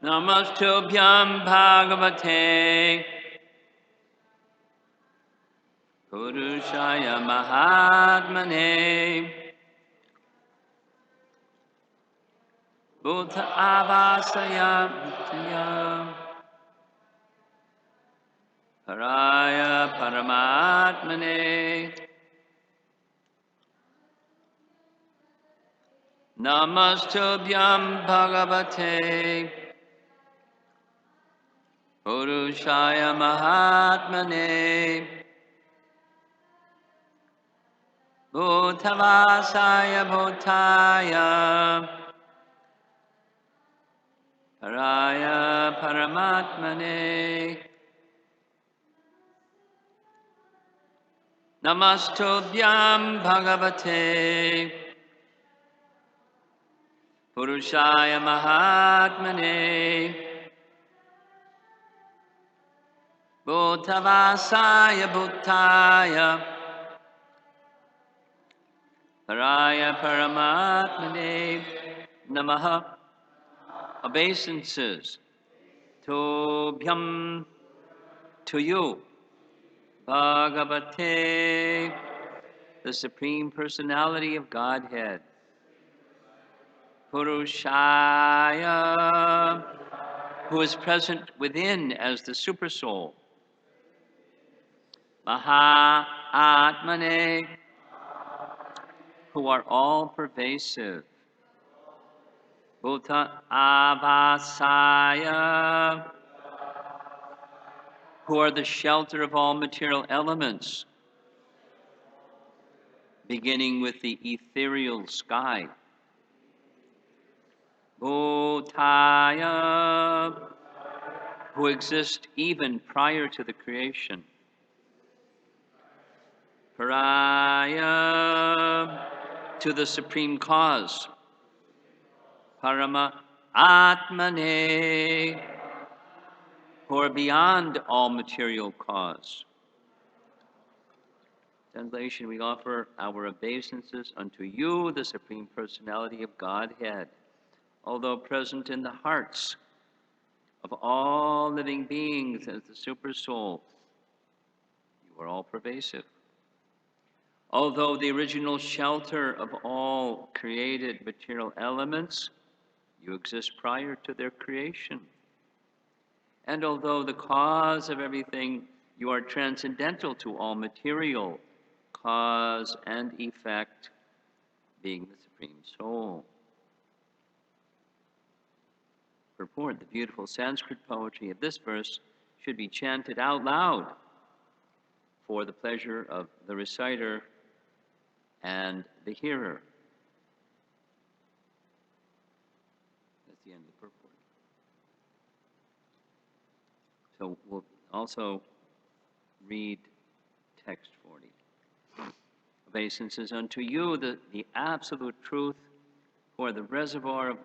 Namastubhyam Bhagavate Purushaya Mahatmane Buddha Avasaya Bhutaya Paraya Paramatmane Namastubhyam Bhagavate Purushaya Mahatmane Bhutavasaya Bhutaya Paraya Paramatmane Namastubhyam Bhagavate Purushaya Mahatmane Bhutavasaya Bhutaya Paraya Paramatmane Namaha. Obeisances Tobhyam, to you, Bhagavate, the Supreme Personality of Godhead, Purushaya, who is present within as the Supersoul, Mahatmane, who are all pervasive, Bhuta Avasaya, who are the shelter of all material elements, beginning with the ethereal sky. Bhutaya, who exist even prior to the creation. Paraya, to the supreme cause. Parama Atmane, who are beyond all material cause. Translation, we offer our obeisances unto you, the Supreme Personality of Godhead, although present in the hearts of all living beings as the Super Soul. You are all pervasive. Although the original shelter of all created material elements, you exist prior to their creation. And although the cause of everything, you are transcendental to all material cause and effect, being the Supreme Soul. Purport: the beautiful Sanskrit poetry of this verse should be chanted out loud for the pleasure of the reciter and the hearer. That's the end of the purport. So we'll also read text 40. Obeisances unto you, the absolute truth, for the reservoir of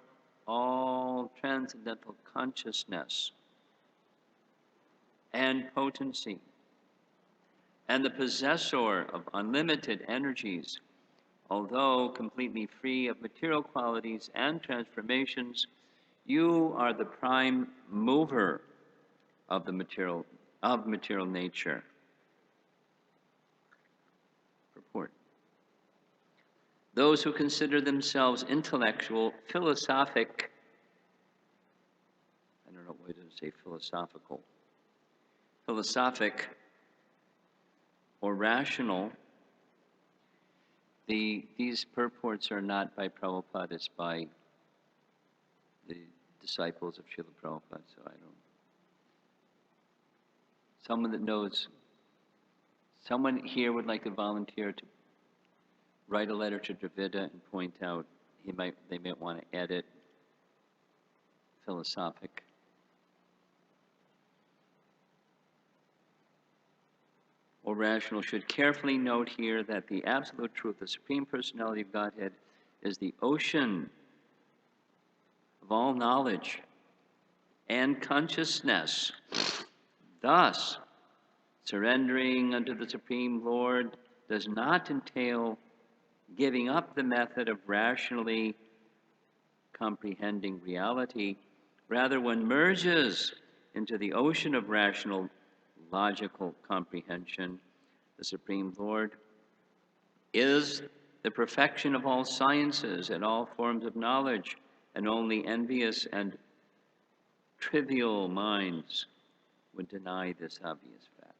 all transcendental consciousness and potency, and the possessor of unlimited energies, although completely free of material qualities and transformations, you are the prime mover of the material nature. Purport: those who consider themselves intellectual, philosophic, I don't know why it doesn't say philosophical, philosophic or rational, these purports are not by Prabhupada, it's by the disciples of Srila Prabhupada, so I don't. Someone that knows, someone here would like to volunteer to write a letter to Dravida and point out they might want to edit philosophic. Or rational should carefully note here that the absolute truth, the Supreme Personality of Godhead, is the ocean of all knowledge and consciousness. Thus, surrendering unto the Supreme Lord does not entail giving up the method of rationally comprehending reality Rather, one merges into the ocean of rational, logical comprehension. The Supreme Lord is the perfection of all sciences and all forms of knowledge, and only envious and trivial minds would deny this obvious fact.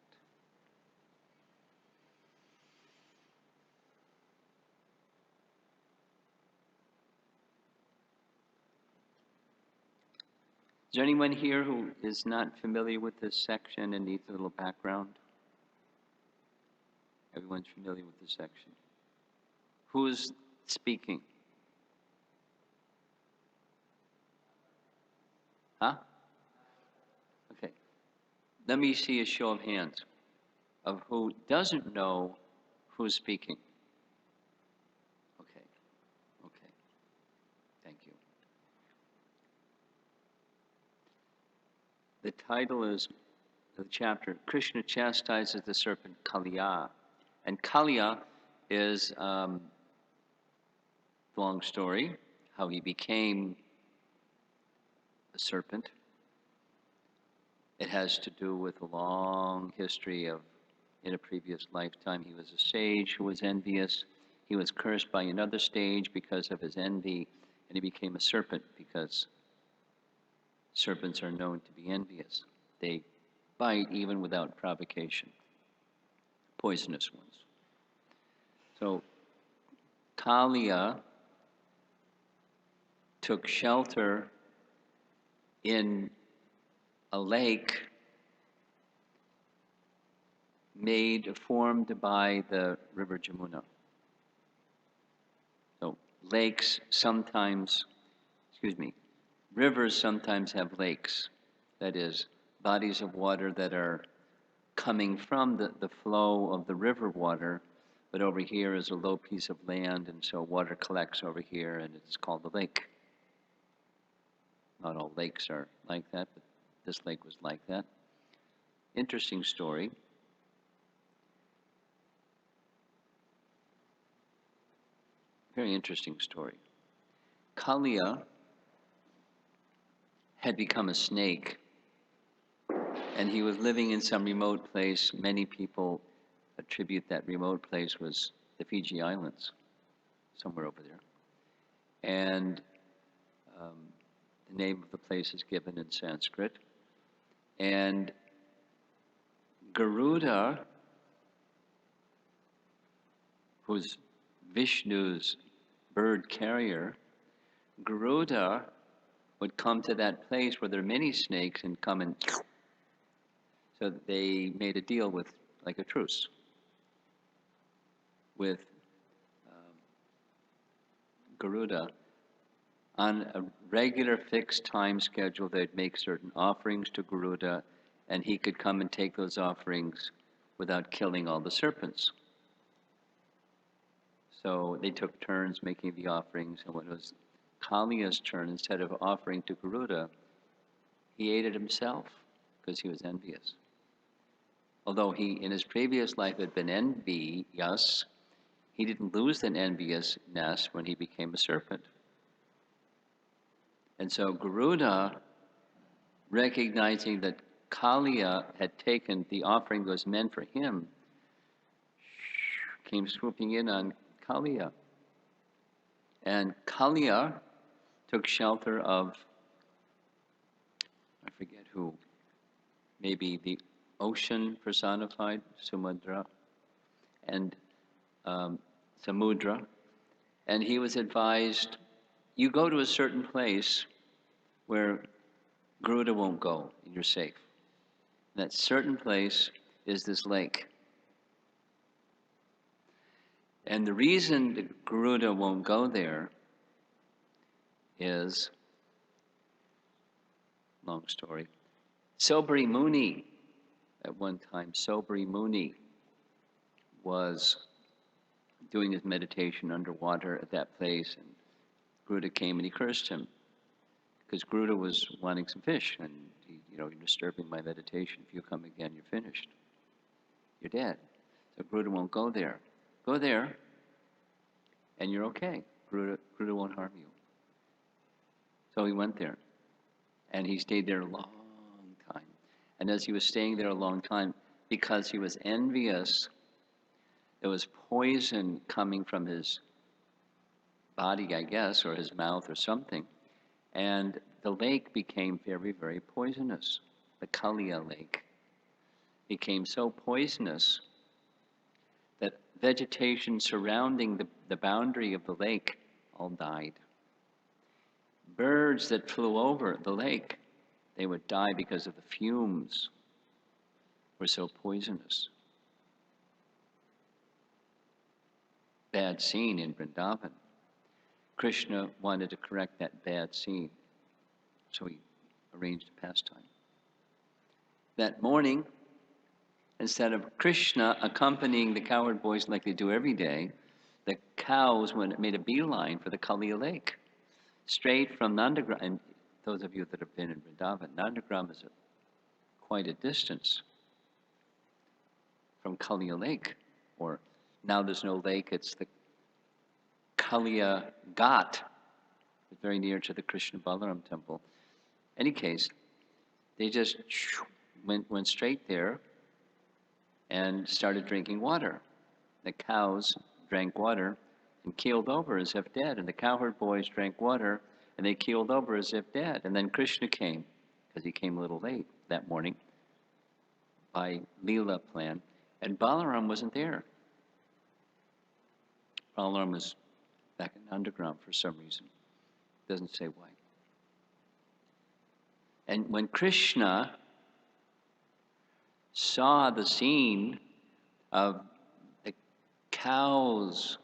Is there anyone here who is not familiar with this section and needs a little background? Everyone's familiar with this section. Who's speaking? Huh? Okay. Let me see a show of hands of who doesn't know who's speaking. Okay. Okay. Thank you. The title is the chapter, Krishna chastises the serpent Kaliya. And Kaliya is a long story, how he became a serpent. It has to do with a long history of, in a previous lifetime, he was a sage who was envious. He was cursed by another sage because of his envy, and he became a serpent because serpents are known to be envious. They bite even without provocation, poisonous ones. So Kaliya took shelter in a lake formed by the river Jamuna. So rivers sometimes have lakes. That is, bodies of water that are coming from the flow of the river water, but over here is a low piece of land, and so water collects over here, and it's called a lake. Not all lakes are like that, but this lake was like that. Interesting story. Very interesting story. Kaliya had become a snake, and he was living in some remote place. Many people attribute that remote place was the Fiji Islands, somewhere over there. And the name of the place is given in Sanskrit. And Garuda, who's Vishnu's bird carrier, Garuda would come to that place where there are many snakes and come and... So they made a deal with, like a truce, with Garuda. On a regular fixed time schedule, they'd make certain offerings to Garuda, and he could come and take those offerings without killing all the serpents. So they took turns making the offerings, and when it was Kaliya's turn, instead of offering to Garuda, he ate it himself because he was envious. Although he, in his previous life, had been envious, he didn't lose that enviousness when he became a serpent. And so Garuda, recognizing that Kaliya had taken the offering that was meant for him, came swooping in on Kaliya. And Kaliya took shelter of, I forget who, maybe the ocean personified, Samudra, and Samudra. And he was advised, you go to a certain place where Garuda won't go, and you're safe. That certain place is this lake. And the reason that Garuda won't go there is, long story, Sobri Muni, at one time, Sobri Muni was doing his meditation underwater at that place, and Garuda came and he cursed him because Garuda was wanting some fish, and you're disturbing my meditation. If you come again, you're finished. You're dead. So Garuda won't go there. Go there, and you're okay. Garuda won't harm you. So he went there. And he stayed there a long time. And as he was staying there a long time, because he was envious, there was poison coming from his body, I guess, or his mouth or something. And the lake became very, very poisonous. The Kaliya lake became so poisonous that vegetation surrounding the boundary of the lake all died. Birds that flew over the lake, they would die because of the fumes were so poisonous. Bad scene in Vrindavan. Krishna wanted to correct that bad scene, so he arranged a pastime. That morning, instead of Krishna accompanying the cowherd boys like they do every day, the cows made a beeline for the Kaliya lake, straight from Nandagram. And those of you that have been in Vrindavan, Nandagram is quite a distance from Kaliya lake, or now there's no lake, it's the Kaliya Ghat, very near to the Krishna Balaram temple. Any case, they just went straight there and started drinking water. The cows drank water and keeled over as if dead, and the cowherd boys drank water and they keeled over as if dead. And then Krishna came, because he came a little late that morning by Leela plan, and Balaram wasn't there. Balaram was back in Nandagram for some reason. Doesn't say why. And when Krishna saw the scene of the cows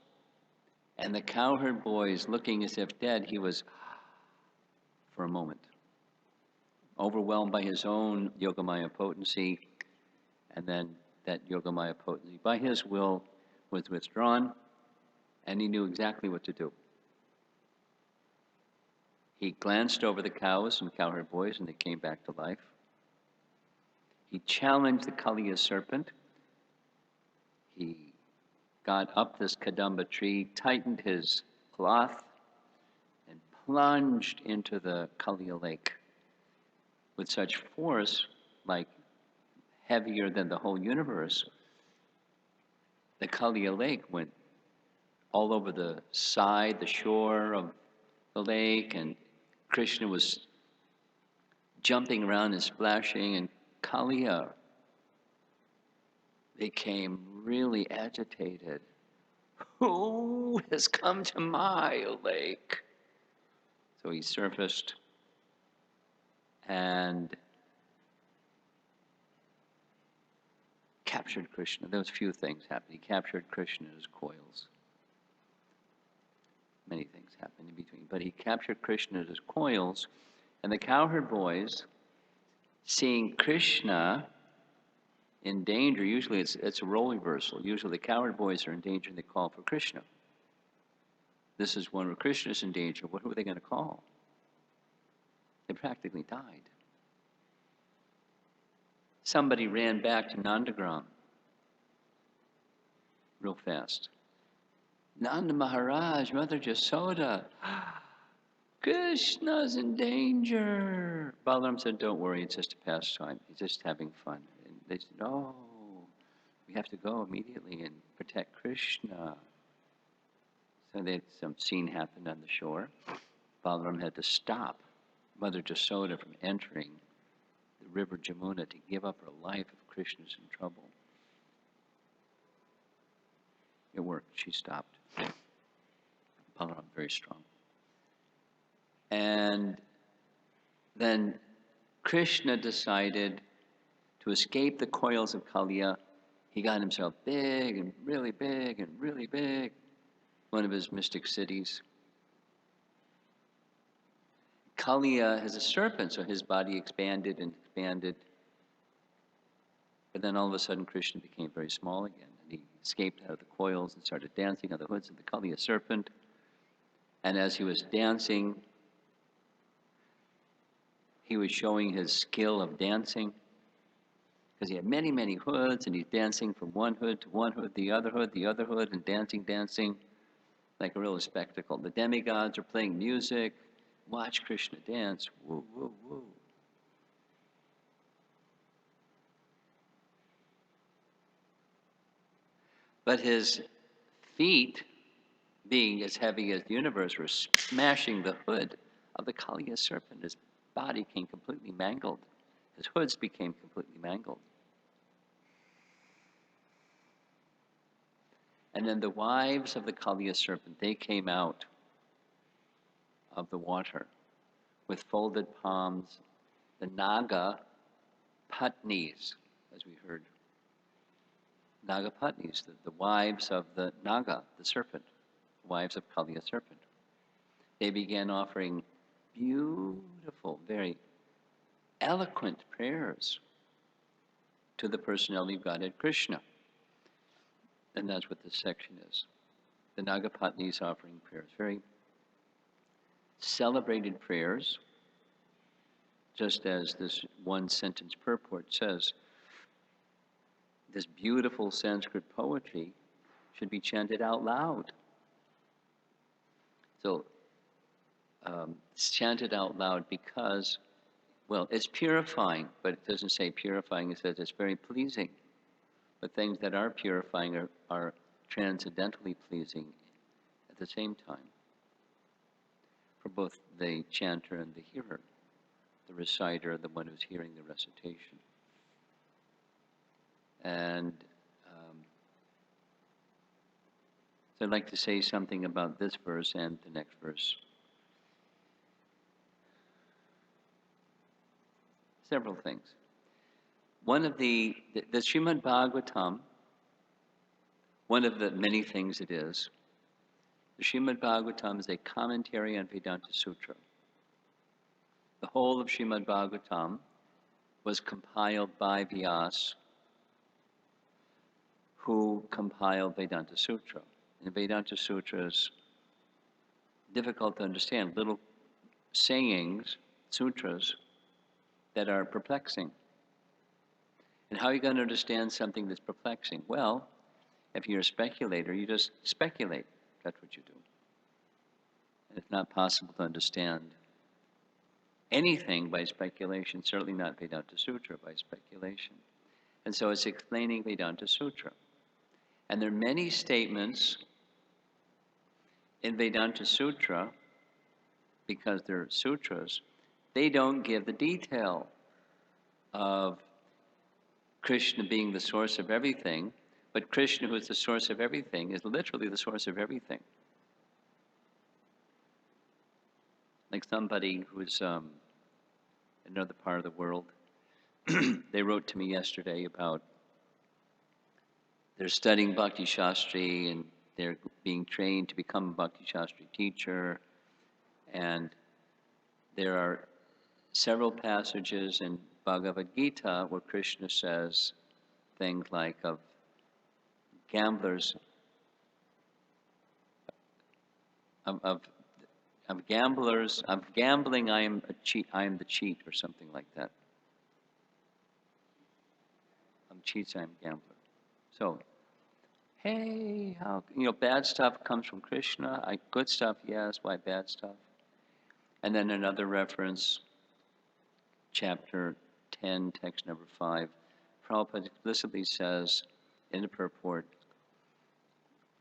and the cowherd boys looking as if dead, he was, for a moment, overwhelmed by his own Yogamaya potency, and then that Yogamaya potency, by his will, was withdrawn, and he knew exactly what to do. He glanced over the cows and cowherd boys, and they came back to life. He challenged the Kaliya serpent. He got up this Kadamba tree, tightened his cloth, and plunged into the Kaliya lake with such force, like heavier than the whole universe. The Kaliya lake went all over the side, the shore of the lake, and Krishna was jumping around and splashing, and Kaliya became really agitated. Who has come to my lake? So he surfaced and captured Krishna. There was few things happened. He captured Krishna in his coils. Many things happened in between, but he captured Krishna in his coils, and the cowherd boys, seeing Krishna in danger, usually it's a role reversal. Usually the cowherd boys are in danger and they call for Krishna. This is one where Krishna is in danger. What were they going to call? They practically died. Somebody ran back to Nandagram real fast. Nanda Maharaj, Mother Jasoda, Krishna's in danger. Balaram said, don't worry, it's just a pastime. He's just having fun. And they said, no, we have to go immediately and protect Krishna. So some scene happened on the shore. Balaram had to stop Mother Jasoda from entering the river Jamuna to give up her life if Krishna's in trouble. It worked. She stopped. Balaram, very strong. And then Krishna decided to escape the coils of Kaliya. He got himself big and really big and really big. One of his mystic cities. Kaliya has a serpent, so his body expanded and expanded. But then all of a sudden Krishna became very small again. And he escaped out of the coils and started dancing on the hoods of the Kaliya serpent. And as he was dancing, he was showing his skill of dancing, because he had many, many hoods, and he's dancing from one hood to one hood, the other hood, and dancing, like a real spectacle. The demigods are playing music. Watch Krishna dance. Woo, woo, woo. But his feet, being as heavy as the universe, were smashing the hood of the Kaliya serpent. His body became completely mangled. His hoods became completely mangled. And then the wives of the Kaliya serpent, they came out of the water with folded palms, the Naga Patnis, as we heard. Naga Patnis, the wives of the Naga, the serpent, the wives of Kaliya serpent. They began offering beautiful, very eloquent prayers to the personality of Godhead Krishna. And that's what this section is. The Naga Patnis offering prayers, very celebrated prayers, just as this one sentence purport says, this beautiful Sanskrit poetry should be chanted out loud. So it's chanted out loud because, well, it's purifying, but it doesn't say purifying, it says it's very pleasing. But things that are purifying are transcendentally pleasing at the same time for both the chanter and the hearer, the reciter, the one who's hearing the recitation. And so I'd like to say something about this verse and the next verse. Several things. One of the Srimad Bhagavatam, one of the many things it is, the Srimad Bhagavatam is a commentary on Vedanta Sutra. The whole of Srimad Bhagavatam was compiled by Vyasa, who compiled Vedanta Sutra. And Vedanta Sutra is difficult to understand, little sayings, sutras, that are perplexing. And how are you going to understand something that's perplexing? Well, if you're a speculator, you just speculate. That's what you do. And it's not possible to understand anything by speculation, certainly not Vedanta Sutra by speculation. And so it's explaining Vedanta Sutra. And there are many statements in Vedanta Sutra, because they're sutras, they don't give the detail of Krishna being the source of everything, but Krishna, who is the source of everything, is literally the source of everything. Like somebody who's in another part of the world, they wrote to me yesterday about they're studying Bhakti Shastri and they're being trained to become a Bhakti Shastri teacher, and there are several passages in Bhagavad Gita where Krishna says things like of gamblers, of gamblers, of gambling I am a cheat, I am the cheat, or something like that. Of cheats I am a gambler. So, hey, how, bad stuff comes from Krishna, good stuff, yes, why bad stuff? And then another reference, chapter 10, text number 5, Prabhupada explicitly says in the purport,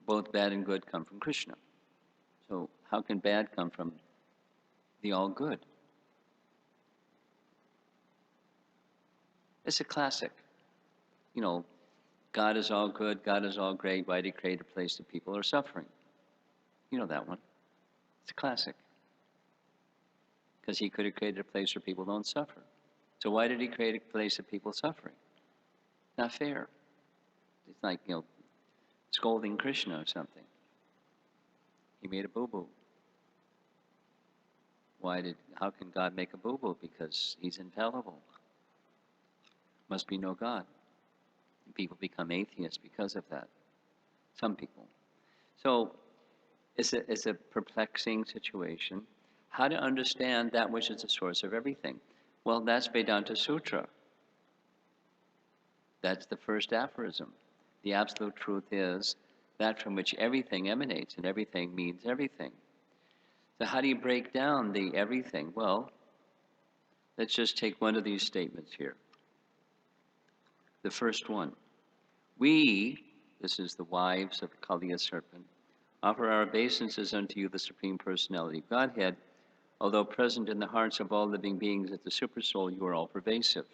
both bad and good come from Krishna. So how can bad come from the all good? It's a classic. God is all good, God is all great, why did he create a place that people are suffering? You know that one. It's a classic. Because he could have created a place where people don't suffer. So why did he create a place of people suffering? Not fair. It's like, scolding Krishna or something. He made a boo-boo. How can God make a boo-boo? Because he's infallible. Must be no God. People become atheists because of that. Some people. So it's a perplexing situation. How to understand that which is the source of everything? Well, that's Vedanta Sutra. That's the first aphorism. The absolute truth is that from which everything emanates, and everything means everything. So how do you break down the everything? Well, let's just take one of these statements here. The first one. We, This is the wives of the Kaliya serpent. Offer our obeisances unto you, the Supreme Personality of Godhead. Although present in the hearts of all living beings as the Supersoul, you are all pervasive.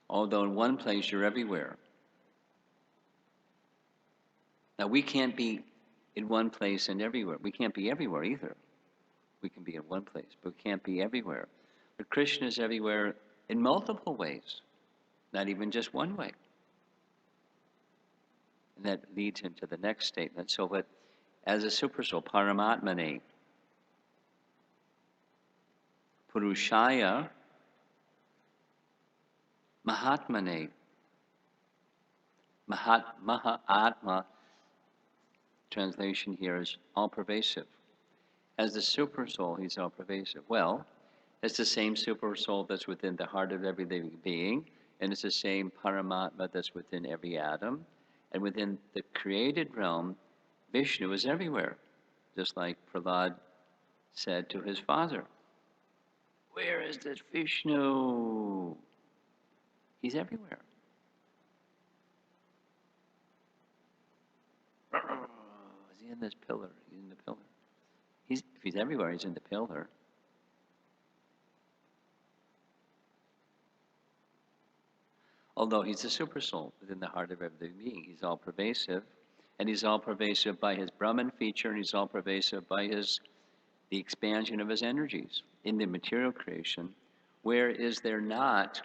Although in one place, you're everywhere. Now, we can't be in one place and everywhere. We can't be everywhere either. We can be in one place, but we can't be everywhere. But Krishna is everywhere in multiple ways, not even just one way. And that leads into the next statement. So, but as a Supersoul, Paramatmane, Purushaya, Mahatmane, Mahatma, translation here is all-pervasive. As the Supersoul, he's all-pervasive. Well, it's the same Supersoul that's within the heart of every living being, and it's the same Paramatma that's within every atom. And within the created realm, Vishnu is everywhere, just like Prahlad said to his father, "Where is this Vishnu?" He's everywhere. Is he in this pillar? He's in the pillar. If he's everywhere, he's in the pillar. Although he's a Supersoul within the heart of every being, he's all pervasive, and he's all pervasive by his Brahman feature, and he's all pervasive by the expansion of his energies in the material creation. Where is there not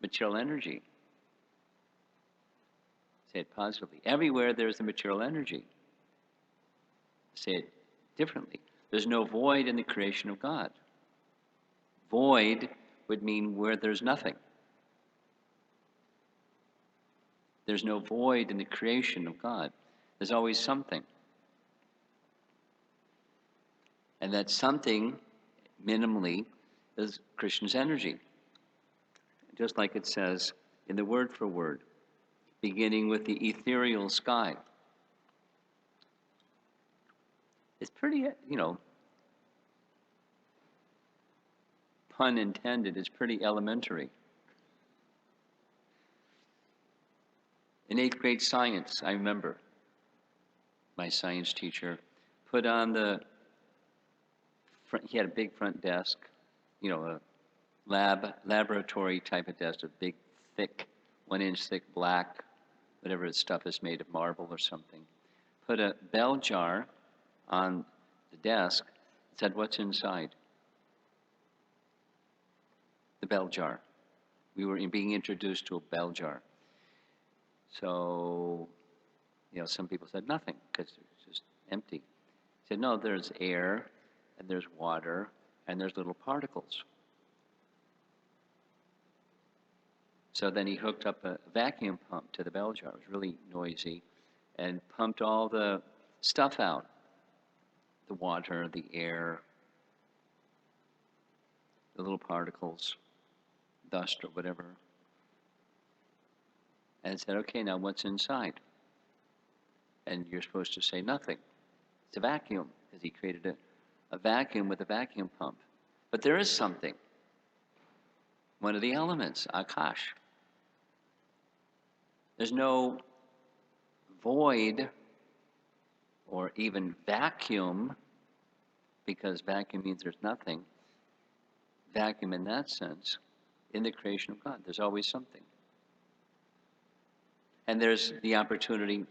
material energy? Say it positively. Everywhere there's the material energy. Say it differently. There's no void in the creation of God. Void would mean where there's nothing. There's no void in the creation of God. There's always something. And that something, minimally, is Krishna's energy. Just like it says in the word for word, beginning with the ethereal sky. It's pretty, pun intended, it's pretty elementary. In 8th grade science, I remember my science teacher put on he had a big front desk, a laboratory type of desk, a big, thick, 1-inch thick black, whatever stuff is made of marble or something. Put a bell jar on the desk, said, "What's inside?" The bell jar. We were being introduced to a bell jar. So, some people said nothing because it's just empty. He said, "No, there's air, and there's water, and there's little particles." So then he hooked up a vacuum pump to the bell jar. It was really noisy, and pumped all the stuff out. The water, the air, the little particles, dust or whatever. And it said, "Okay, now what's inside?" And you're supposed to say nothing. It's a vacuum, because he created a vacuum with a vacuum pump. But there is something. One of the elements, Akash. There's no void or even vacuum, because vacuum means there's nothing. Vacuum in that sense, in the creation of God. There's always something. And there's the opportunity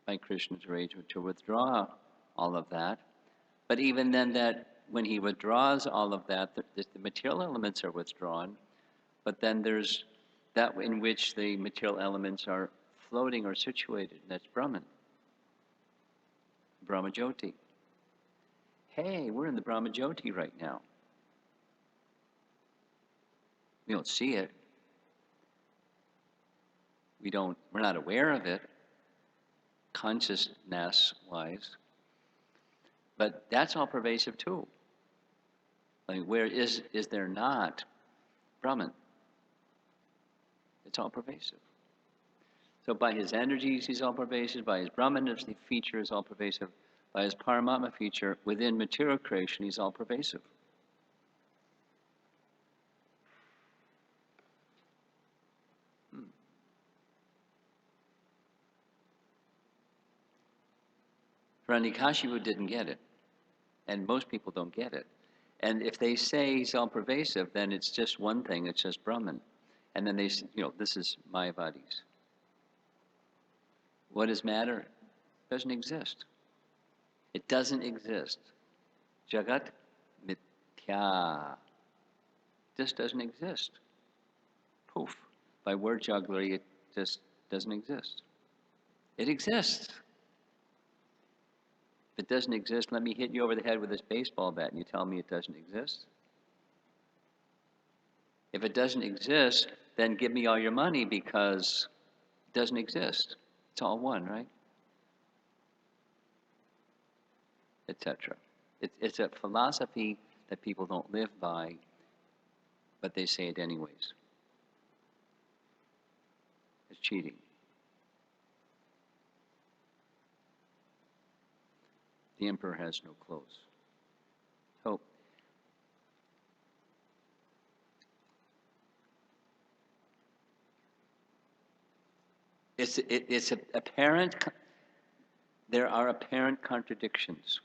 by Krishna's arrangement to withdraw all of that. But even then, that when he withdraws all of that, the material elements are withdrawn. But then there's that in which the material elements are floating or situated, and that's Brahman. Brahmajyoti. Hey, we're in the Brahmajyoti right now. We don't see it. We're not aware of it, consciousness-wise. But that's all pervasive too. Like, where is there not Brahman? It's all pervasive. So by his energies, he's all pervasive. By his Brahman feature, is all pervasive. By his Paramatma feature, within material creation, he's all pervasive. Hiranyakashipu didn't get it, and most people don't get it. And if they say he's all-pervasive, then it's just one thing, it's just Brahman. And then they say, this is Mayavadis. What is matter? It doesn't exist. It doesn't exist. Jagat mithya. Just doesn't exist. Poof. By word jugglery, it just doesn't exist. It exists. If it doesn't exist, let me hit you over the head with this baseball bat and you tell me it doesn't exist. If it doesn't exist, then give me all your money because it doesn't exist. It's all one, right? Etc. It's a philosophy that people don't live by, but they say it anyways. It's cheating. The emperor has no clothes. So, it's apparent. There are apparent contradictions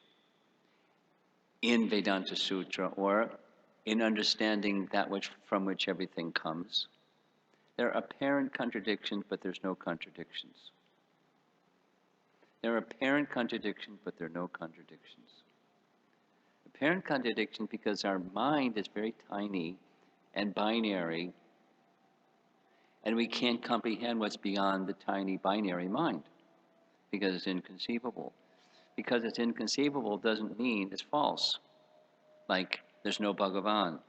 in Vedanta Sutra, or in understanding that from which everything comes. There are apparent contradictions, but there's no contradictions. There are apparent contradictions, but there are no contradictions. Apparent contradiction because our mind is very tiny and binary, and we can't comprehend what's beyond the tiny binary mind because it's inconceivable. Because it's inconceivable doesn't mean it's false. Like there's no Bhagavan,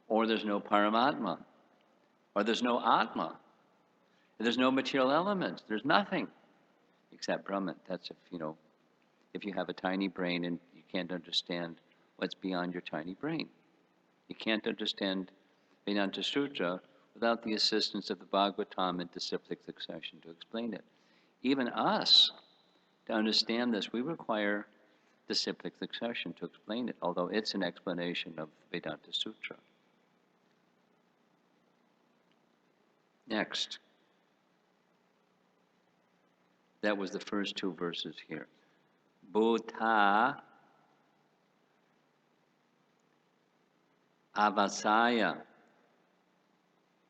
or there's no Paramatma, or there's no Atma. There's no material elements. There's nothing except Brahman. That's if you have a tiny brain and you can't understand what's beyond your tiny brain. You can't understand Vedanta Sutra without the assistance of the Bhagavatam in disciplic succession to explain it. Even us, to understand this, we require disciplic succession to explain it, although it's an explanation of Vedanta Sutra. Next. That was the first two verses here. Bhuta avasaya.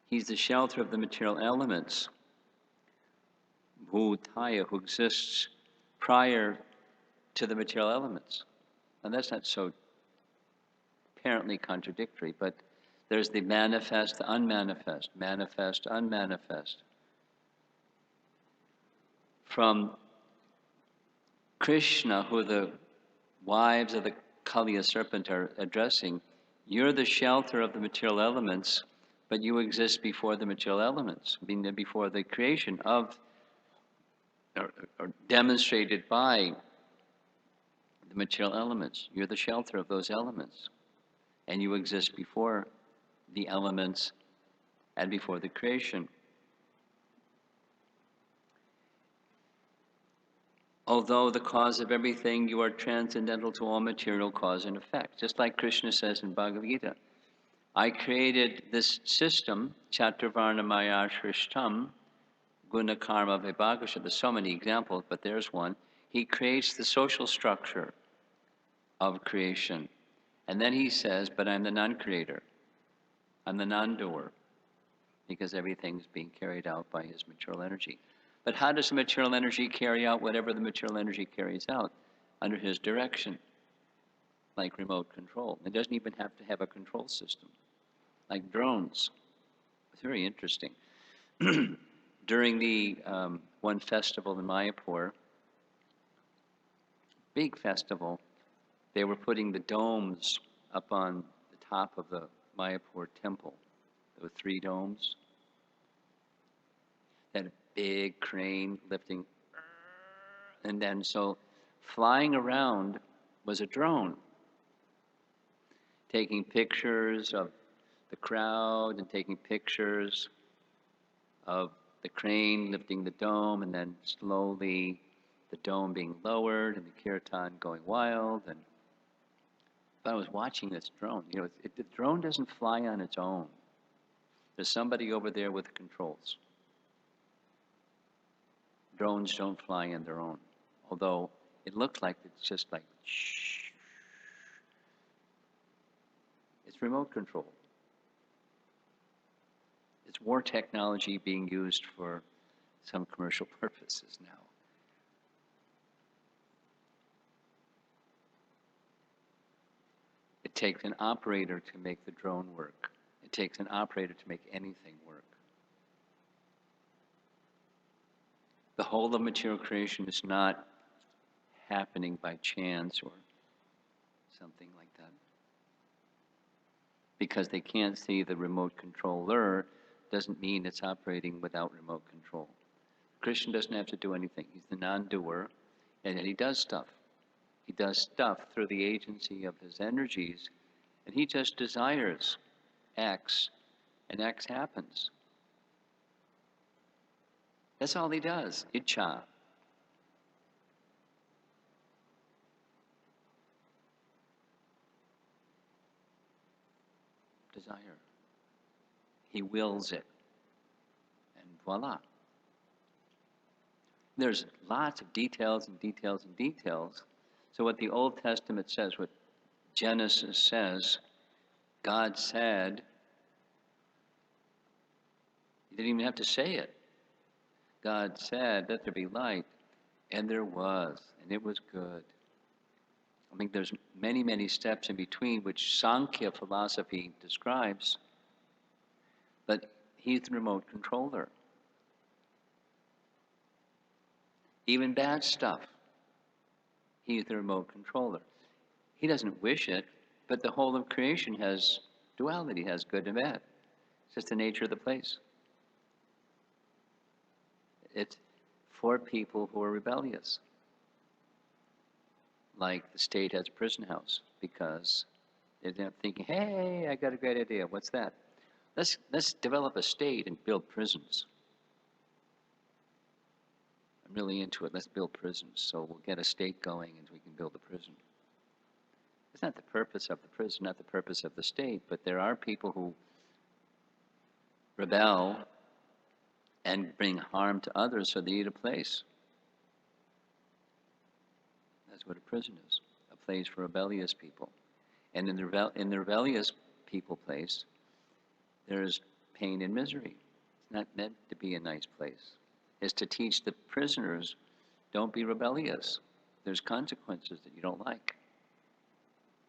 He's the shelter of the material elements. Bhutaya, who exists prior to the material elements. And that's not so apparently contradictory, but there's the manifest, the unmanifest, manifest, unmanifest. From Krishna, who the wives of the Kaliya serpent are addressing, you're the shelter of the material elements, but you exist before the material elements, being before the creation of, or demonstrated by the material elements. You're the shelter of those elements, and you exist before the elements and before the creation. Although the cause of everything, you are transcendental to all material cause and effect. Just like Krishna says in Bhagavad Gita, I created this system, Chaturvarna Maya Shrishtam, Guna Karma Vibhagasha. There's so many examples, but there's one. He creates the social structure of creation. And then he says, but I'm the non-creator. I'm the non-doer. Because everything's being carried out by his material energy. But how does the material energy carry out whatever the material energy carries out? Under his direction, like remote control. It doesn't even have to have a control system, like drones. It's very interesting. During the one festival in Mayapur, big festival, they were putting the domes up on the top of the Mayapur temple. There were 3 domes. They had a big crane lifting, and then so flying around was a drone, taking pictures of the crowd and taking pictures of the crane lifting the dome, and then slowly the dome being lowered and the kirtan going wild. And but I was watching this drone. The drone doesn't fly on its own. There's somebody over there with the controls. Drones don't fly on their own, although it looks like it's just like shh. It's remote control. It's war technology being used for some commercial purposes now. It takes an operator to make the drone work. It takes an operator to make anything work. The whole of material creation is not happening by chance or something like that. Because they can't see the remote controller doesn't mean it's operating without remote control. Krishna doesn't have to do anything. He's the non-doer, and he does stuff. He does stuff through the agency of his energies, and he just desires X, and X happens. That's all he does, Icha. Desire. He wills it, and voila. There's lots of details and details and details. So what the Old Testament says, what Genesis says, God said, he didn't even have to say it. God said, let there be light, and there was, and it was good. I mean, there's many, many steps in between, which Sankhya philosophy describes, but he's the remote controller. Even bad stuff, he's the remote controller. He doesn't wish it, but the whole of creation has duality, has good and bad. It's just the nature of the place. It's for people who are rebellious. Like the state has a prison house because they're thinking, hey, I got a great idea. What's that? Let's develop a state and build prisons. I'm really into it. Let's build prisons. So we'll get a state going and we can build a prison. It's not the purpose of the prison, not the purpose of the state, but there are people who rebel and bring harm to others, so they need a place. That's what a prison is, a place for rebellious people. And in the rebellious people place, there's pain and misery. It's not meant to be a nice place. It's to teach the prisoners, don't be rebellious. There's consequences that you don't like.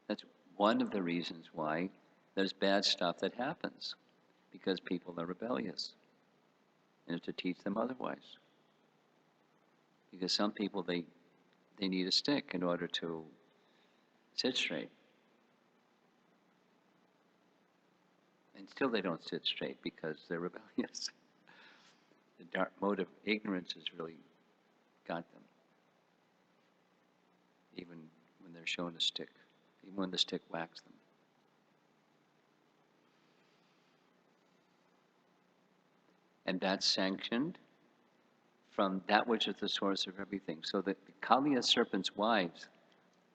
That's one of the reasons why there's bad stuff that happens, because people are rebellious. And it's to teach them otherwise. Because some people, they need a stick in order to sit straight. And still they don't sit straight because they're rebellious. The dark mode of ignorance has really got them. Even when they're shown a stick. Even when the stick whacks them. And that's sanctioned from that which is the source of everything. So that the Kaliya serpent's wives,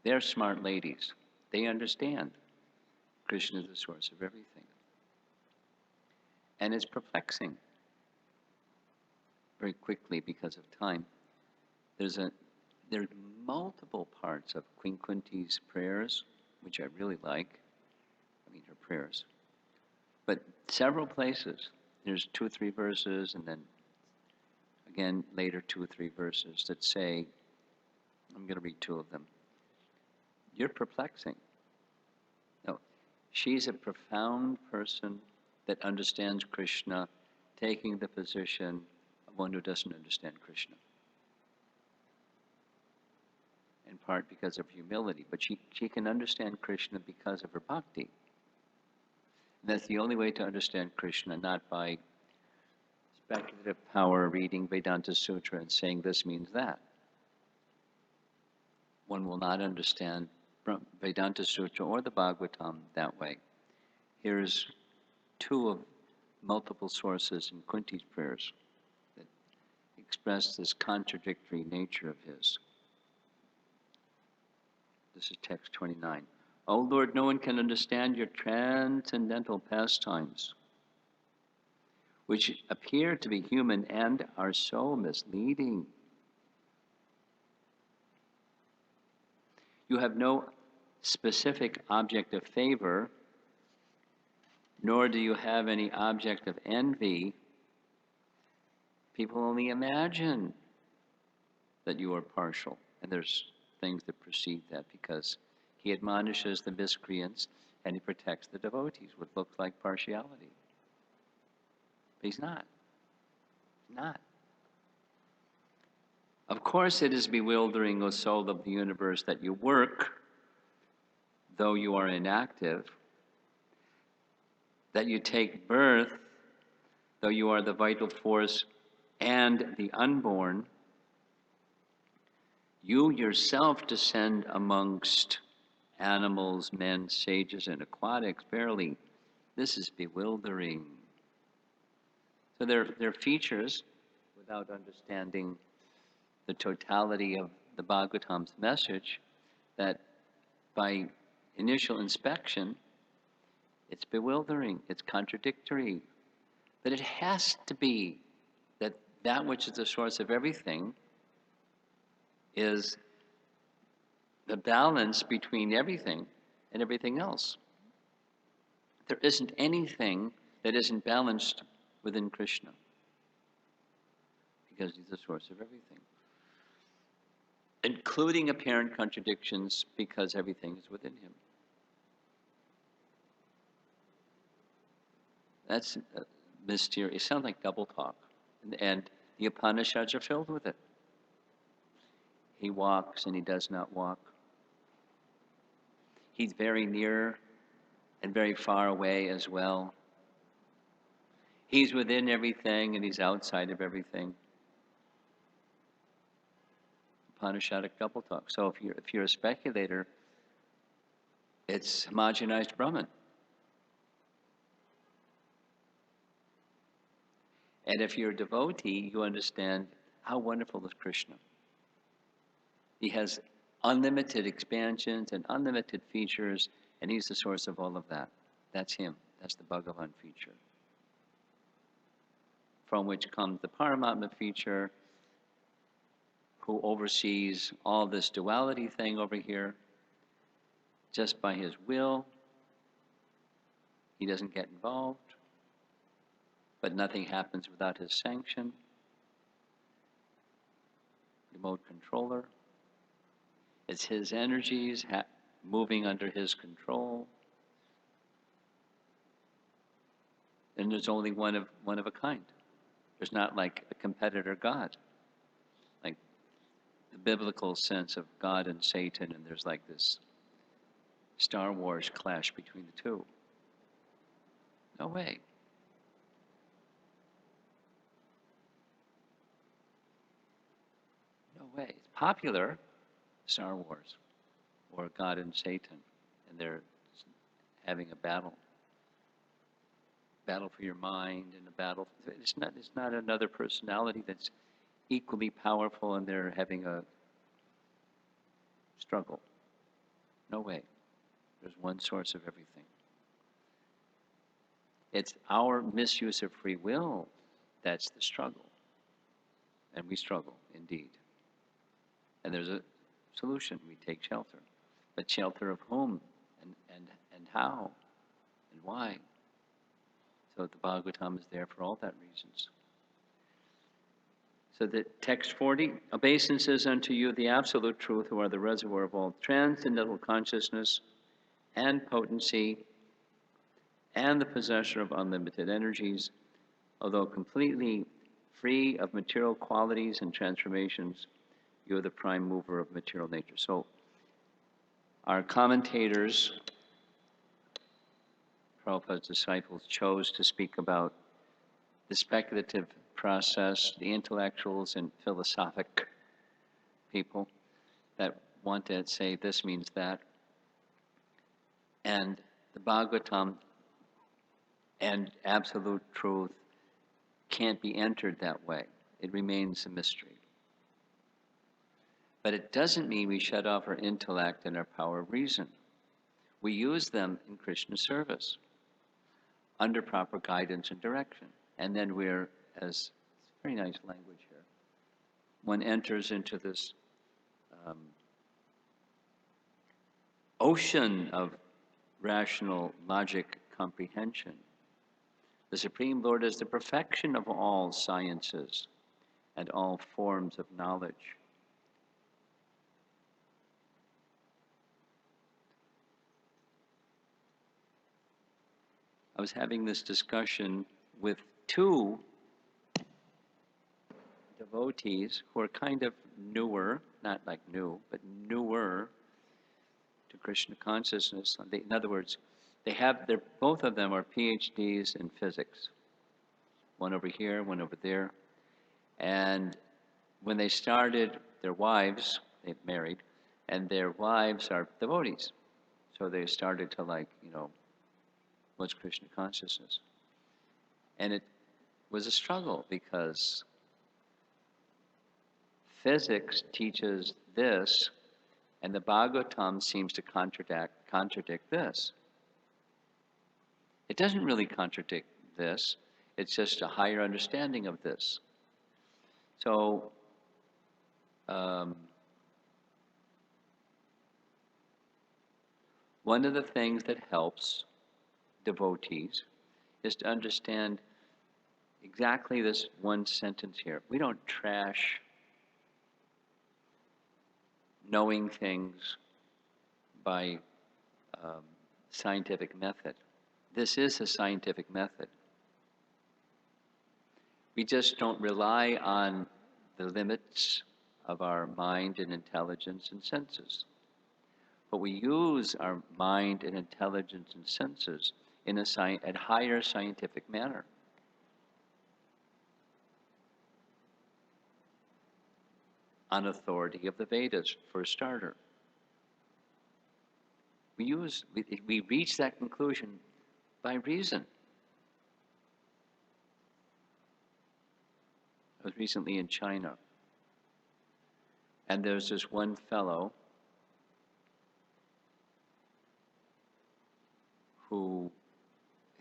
they're smart ladies. They understand Krishna is the source of everything. And it's perplexing. Very quickly, because of time, there are multiple parts of Queen Kunti's prayers, which I really like. I mean, her prayers. But several places, there's 2 or 3 verses, and then again later 2 or 3 verses that say, I'm going to read 2 of them. You're perplexing. No, she's a profound person that understands Krishna, taking the position of one who doesn't understand Krishna. In part because of humility, but she can understand Krishna because of her bhakti. And that's the only way to understand Krishna, not by speculative power, reading Vedanta Sutra and saying this means that. One will not understand Vedanta Sutra or the Bhagavatam that way. Here's 2 of multiple sources in Kunti's prayers that express this contradictory nature of his. This is text 29. O Lord, no one can understand your transcendental pastimes, which appear to be human and are so misleading. You have no specific object of favor, nor do you have any object of envy. People only imagine that you are partial, and there's things that precede that, because he admonishes the miscreants and he protects the devotees, what looks like partiality. But he's not. He's not. Of course it is bewildering, O soul of the universe, that you work, though you are inactive, that you take birth, though you are the vital force and the unborn. You yourself descend amongst animals, men, sages, and aquatics. Verily, this is bewildering. So they're features, without understanding the totality of the Bhagavatam's message, that by initial inspection, it's bewildering, it's contradictory. But it has to be that which is the source of everything is the balance between everything and everything else. There isn't anything that isn't balanced within Krishna, because he's the source of everything, including apparent contradictions, because everything is within him. That's mysterious. It sounds like double talk, and the Upanishads are filled with it. He walks and he does not walk. He's very near and very far away as well. He's within everything and he's outside of everything. Upanishadic double talk. So if you're a speculator, it's homogenized Brahman. And if you're a devotee, you understand how wonderful is Krishna. He has unlimited expansions and unlimited features, and he's the source of all of that. That's him. That's the Bhagavan feature. From which comes the Paramatma feature, who oversees all this duality thing over here. Just by his will, he doesn't get involved, but nothing happens without his sanction. Remote controller. It's his energies moving under his control. And there's only one of a kind. There's not like a competitor God, like the biblical sense of God and Satan, and there's like this Star Wars clash between the two. No way. No way. It's popular, Star Wars, or God and Satan, and they're having a battle for your mind, and a battle. It's not another personality that's equally powerful, and they're having a struggle. No way. There's one source of everything. It's our misuse of free will that's the struggle, and we struggle indeed. And there's a solution. We take shelter. But shelter of whom and how and why? So the Bhagavatam is there for all that reasons. So that text 40, obeisances unto you, the absolute truth, who are the reservoir of all transcendental consciousness and potency, and the possessor of unlimited energies, although completely free of material qualities and transformations, you're the prime mover of material nature. So our commentators, Prabhupada's disciples, chose to speak about the speculative process, the intellectuals and philosophic people that want to say this means that. And the Bhagavatam and absolute truth can't be entered that way. It remains a mystery. But it doesn't mean we shut off our intellect and our power of reason. We use them in Krishna service under proper guidance and direction. And then we're, as very nice language here, one enters into this ocean of rational logic comprehension. The Supreme Lord is the perfection of all sciences and all forms of knowledge. I was having this discussion with two devotees who are kind of newer, not like new, but newer to Krishna consciousness. In other words, both of them are PhDs in physics. One over here, one over there. And when they started, their wives, they've married, and their wives are devotees. So they started to what's Krishna consciousness? And it was a struggle because physics teaches this, and the Bhagavatam seems to contradict this. It doesn't really contradict this, it's just a higher understanding of this. So, one of the things that helps devotees is to understand exactly this one sentence here. We don't trash knowing things by scientific method. This is a scientific method. We just don't rely on the limits of our mind and intelligence and senses. But we use our mind and intelligence and senses in a higher scientific manner. On authority of the Vedas, for a starter. We reach that conclusion by reason. I was recently in China, and there's this one fellow who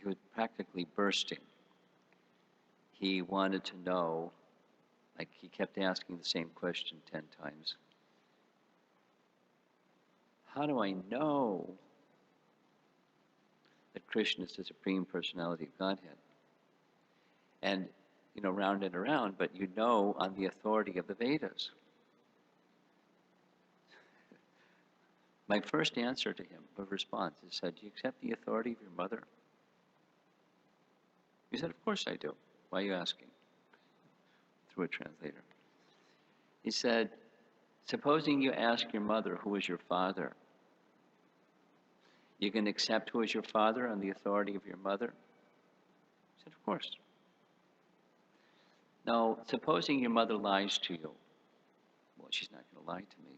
was practically bursting. He wanted to know, he kept asking the same question 10 times. How do I know that Krishna is the Supreme Personality of Godhead? And, round and around, but on the authority of the Vedas. My first answer to him, of response, is said, do you accept the authority of your mother? He said, of course I do. Why are you asking? Through a translator. He said, supposing you ask your mother who is your father, you can accept who is your father on the authority of your mother? He said, of course. Now, supposing your mother lies to you, well, she's not going to lie to me.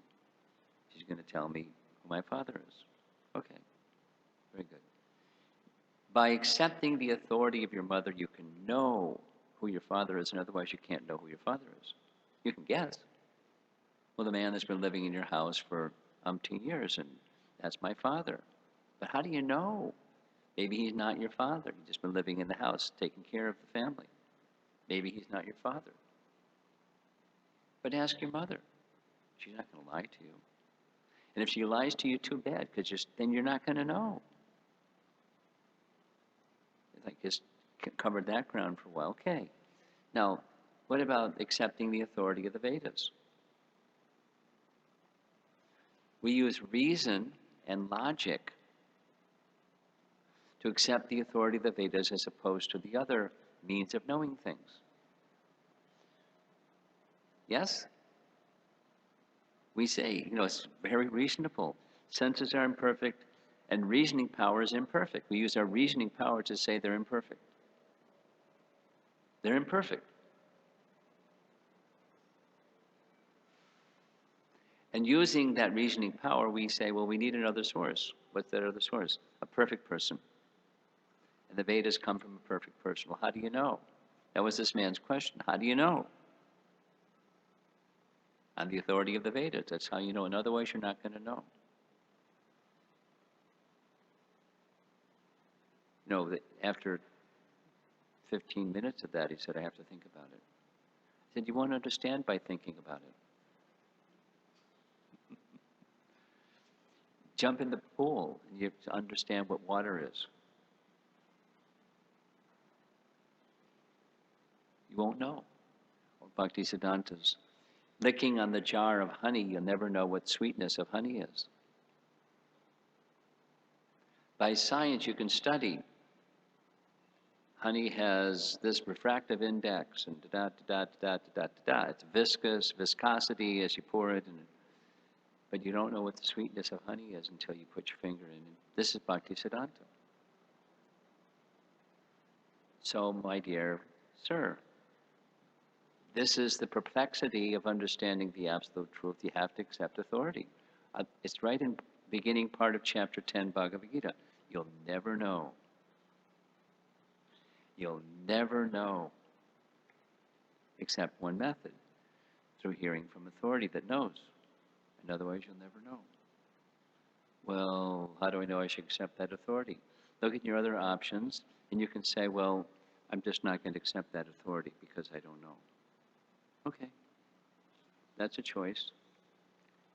She's going to tell me who my father is. Okay, very good. By accepting the authority of your mother, you can know who your father is, and otherwise you can't know who your father is. You can guess. Well, the man that's been living in your house for umpteen years, and that's my father. But how do you know? Maybe he's not your father. He's just been living in the house, taking care of the family. Maybe he's not your father. But ask your mother. She's not going to lie to you. And if she lies to you, too bad, because then you're not going to know. Just covered that ground for a while. Okay. Now, what about accepting the authority of the Vedas? We use reason and logic to accept the authority of the Vedas as opposed to the other means of knowing things. Yes? We say, it's very reasonable. Senses are imperfect, and reasoning power is imperfect. We use our reasoning power to say they're imperfect. They're imperfect. And using that reasoning power, we say, well, we need another source. What's that other source? A perfect person. And the Vedas come from a perfect person. Well, how do you know? That was this man's question. How do you know? On the authority of the Vedas. That's how you know. In other ways, you're not going to know. After 15 minutes of that, he said, I have to think about it. I said, you won't understand by thinking about it. Jump in the pool and you have to understand what water is. You won't know. Or Bhaktisiddhanta's licking on the jar of honey, you'll never know what sweetness of honey is. By science, you can study. Honey has this refractive index and da-da-da-da-da-da-da-da. It's viscous, viscosity as you pour it, but you don't know what the sweetness of honey is until you put your finger in it. This is Bhaktisiddhanta. So, my dear sir, this is the perplexity of understanding the absolute truth. You have to accept authority. It's right in the beginning part of chapter 10, Bhagavad Gita. You'll never know. You'll never know except one method, through hearing from authority that knows. And otherwise, you'll never know. Well, how do I know I should accept that authority? Look at your other options, and you can say, well, I'm just not going to accept that authority because I don't know. Okay, that's a choice,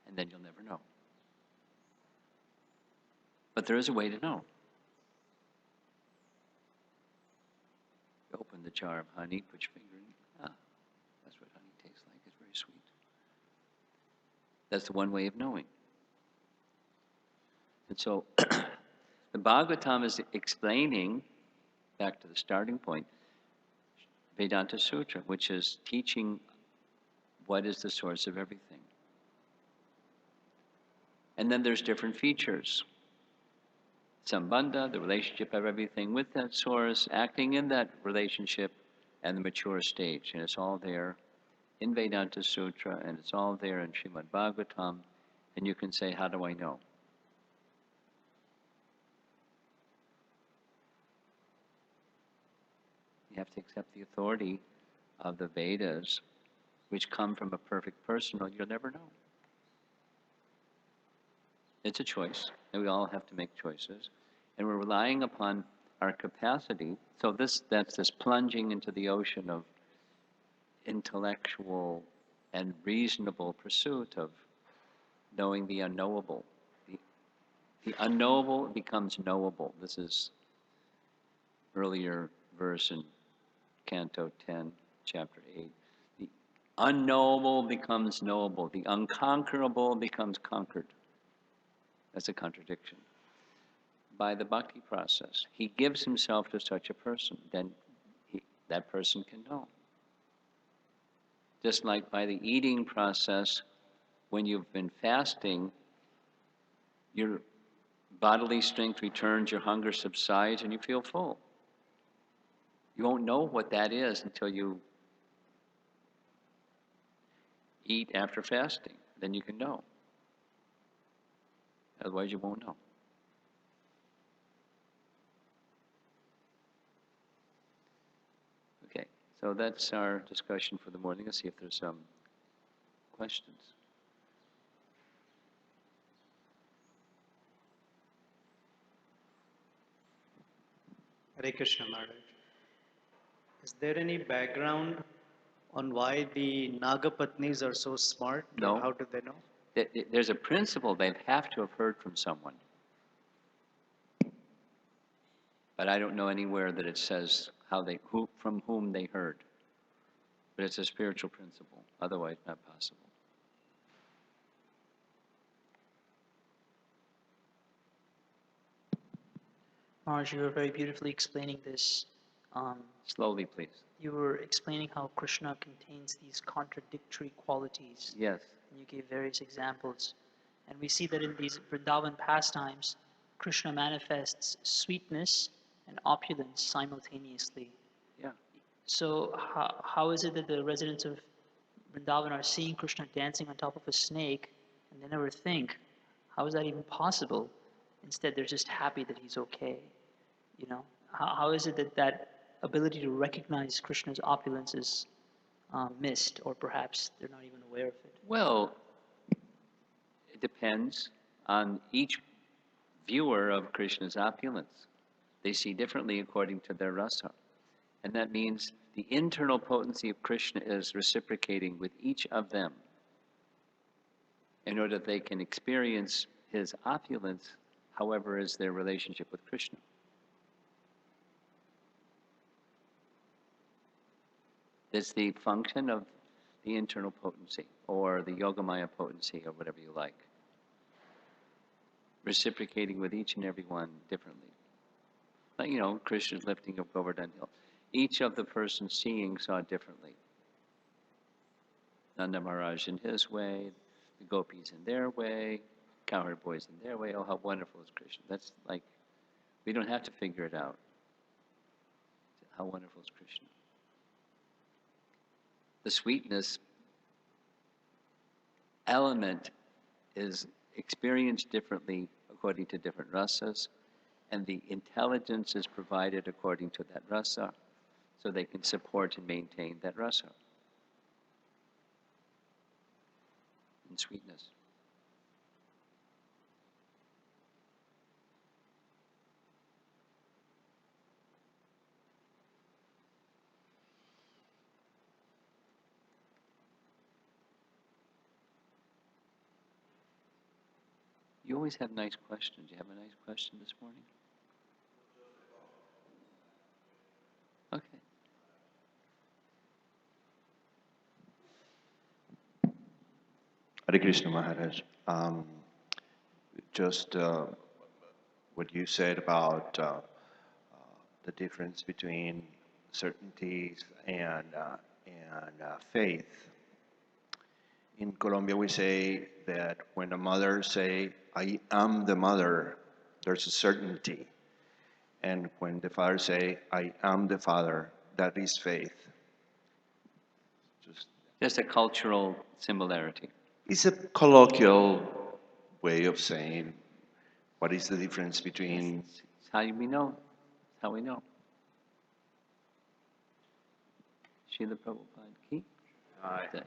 and then you'll never know. But there is a way to know. You open the jar of honey, put your finger in. That's what honey tastes like. It's very sweet. That's the one way of knowing. And so, the Bhagavatam is explaining, back to the starting point, Vedanta Sutra, which is teaching what is the source of everything. And then there's different features. Sambandha, the relationship of everything with that source, acting in that relationship, and the mature stage. And it's all there in Vedanta Sutra, and it's all there in Srimad Bhagavatam. And you can say, how do I know? You have to accept the authority of the Vedas, which come from a perfect person, or you'll never know. It's a choice, and we all have to make choices. And we're relying upon our capacity. So that's this plunging into the ocean of intellectual and reasonable pursuit of knowing the unknowable. The unknowable becomes knowable. This is earlier verse in Canto 10, Chapter 8. The unknowable becomes knowable. The unconquerable becomes conquered. That's a contradiction. By the bhakti process, he gives himself to such a person, then that person can know. Just like by the eating process, when you've been fasting, your bodily strength returns, your hunger subsides, and you feel full. You won't know what that is until you eat after fasting. Then you can know. Otherwise, you won't know. Okay, so that's our discussion for the morning. Let's see if there's some questions. Hare Krishna Maharaj. Is there any background on why the Nagapatnis are so smart? No. How do they know? There's a principle they have to have heard from someone. But I don't know anywhere that it says from whom they heard. But it's a spiritual principle. Otherwise, not possible. Maharaj, you were very beautifully explaining this. Slowly, please. You were explaining how Krishna contains these contradictory qualities. Yes. And you gave various examples. And we see that in these Vrindavan pastimes, Krishna manifests sweetness and opulence simultaneously. Yeah. So how is it that the residents of Vrindavan are seeing Krishna dancing on top of a snake and they never think, how is that even possible? Instead, they're just happy that he's okay. You know, how is it that ability to recognize Krishna's opulence is missed, or perhaps they're not even aware of it? Well, it depends on each viewer of Krishna's opulence. They see differently according to their rasa. And that means the internal potency of Krishna is reciprocating with each of them in order that they can experience his opulence, however, is their relationship with Krishna. It's the function of the internal potency, or the Yogamaya potency, or whatever you like. Reciprocating with each and every one differently. Like, Krishna's lifting of Govardhan Hill. Each of the persons seeing saw differently. Nanda Maharaj in his way, the gopis in their way, cowherd boys in their way. Oh, how wonderful is Krishna. That's like, we don't have to figure it out. How wonderful is Krishna. The sweetness element is experienced differently according to different rasas, and the intelligence is provided according to that rasa, so they can support and maintain that rasa and sweetness. You always have nice questions. You have a nice question this morning? Okay. Hare Krishna Maharaj. Just what you said about the difference between certainties and faith. In Colombia, we say that when a mother say, "I am the mother," there's a certainty. And when the father say, "I am the father," that is faith. Just a cultural similarity. It's a colloquial way of saying what is the difference between... It's how we know. It's how we know. Srila Prabhupada ki. Aye.